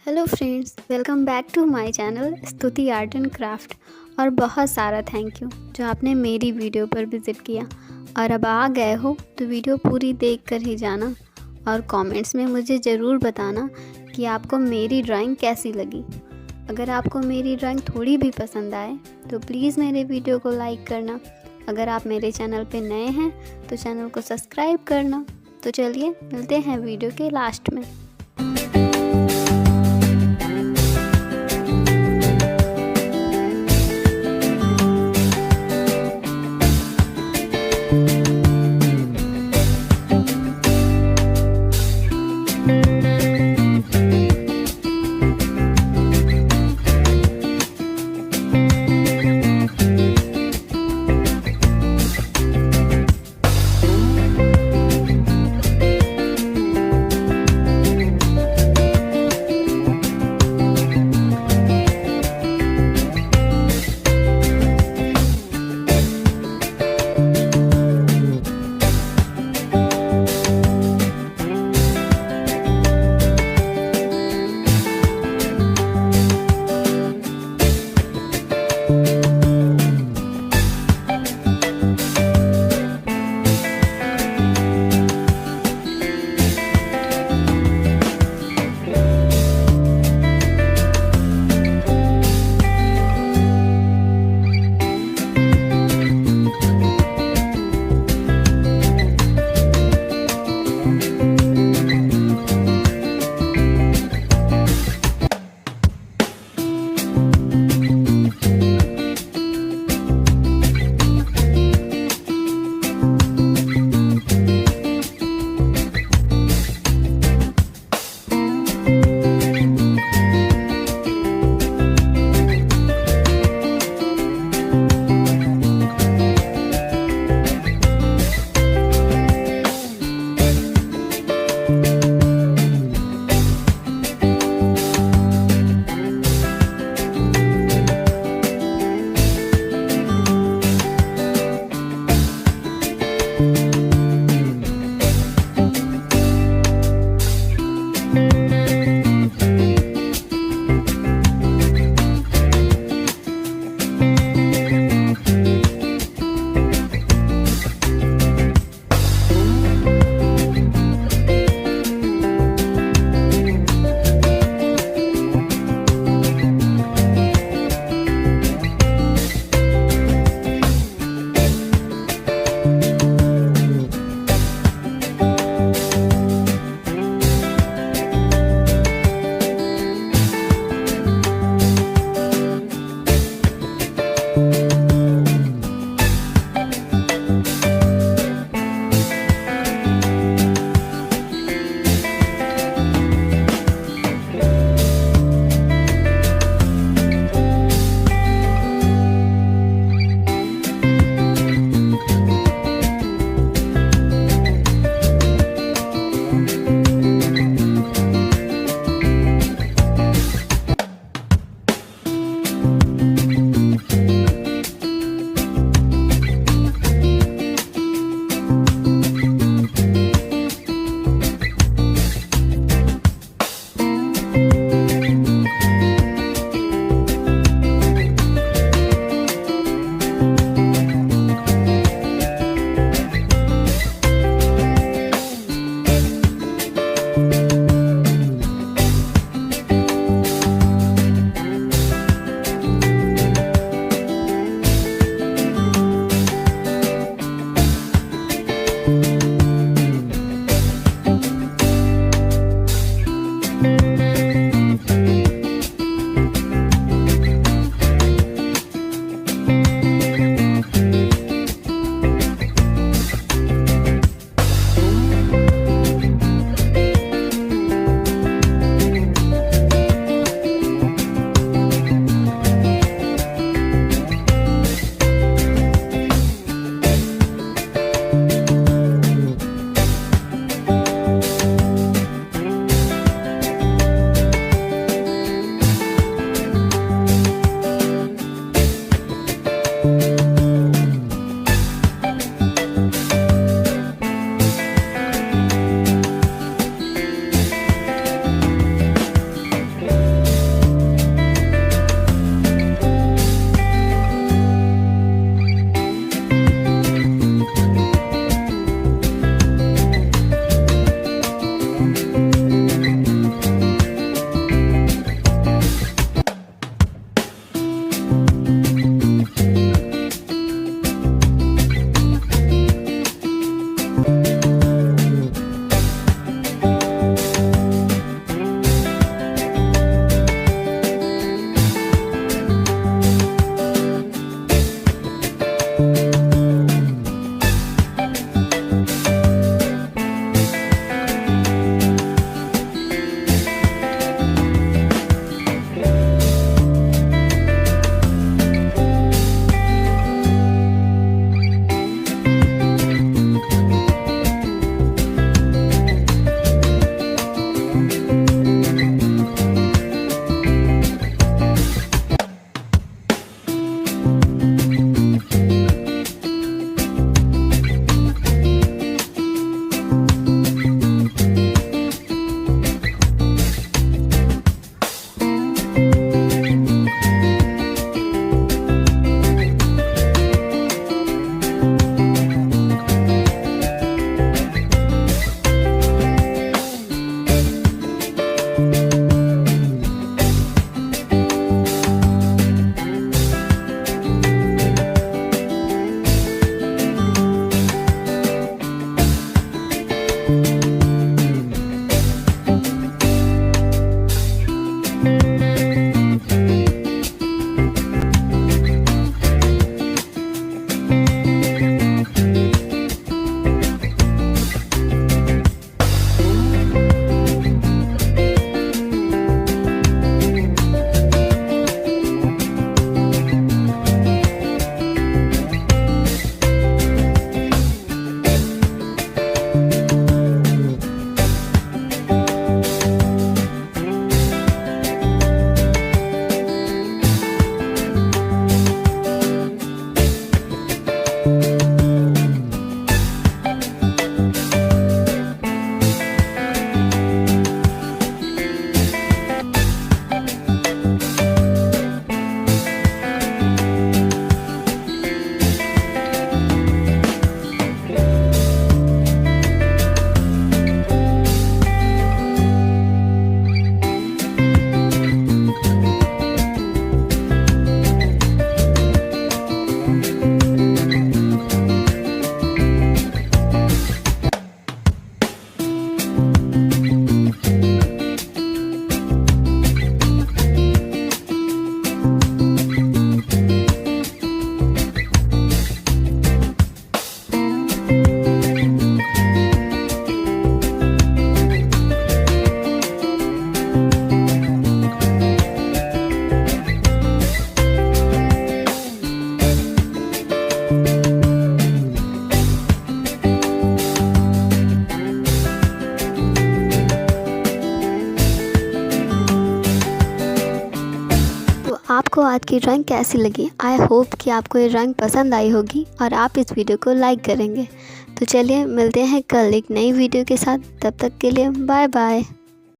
Hello friends, welcome back to my channel Stuti art and craft. और बहुत सारा thank you जो आपने मेरी वीडियो पर विज़िट किया। और अब आ गए हो तो वीडियो पूरी देख कर ही जाना और कमेंट्स में मुझे ज़रूर बताना कि आपको मेरी ड्राइंग कैसी लगी। अगर आपको मेरी ड्राइंग थोड़ी भी पसंद आए तो प्लीज़ मेरे वीडियो को लाइक करना। अगर आप मेरे चैनल पे नए हैं तो चैनल को सब्सक्राइब करना। तो चलिए मिलते हैं वीडियो के लास्ट में। आपको आज की ड्राइंग कैसी लगी? आई होप कि आपको ये ड्राइंग पसंद आई होगी और आप इस वीडियो को लाइक करेंगे। तो चलिए मिलते हैं कल एक नई वीडियो के साथ। तब तक के लिए बाय बाय।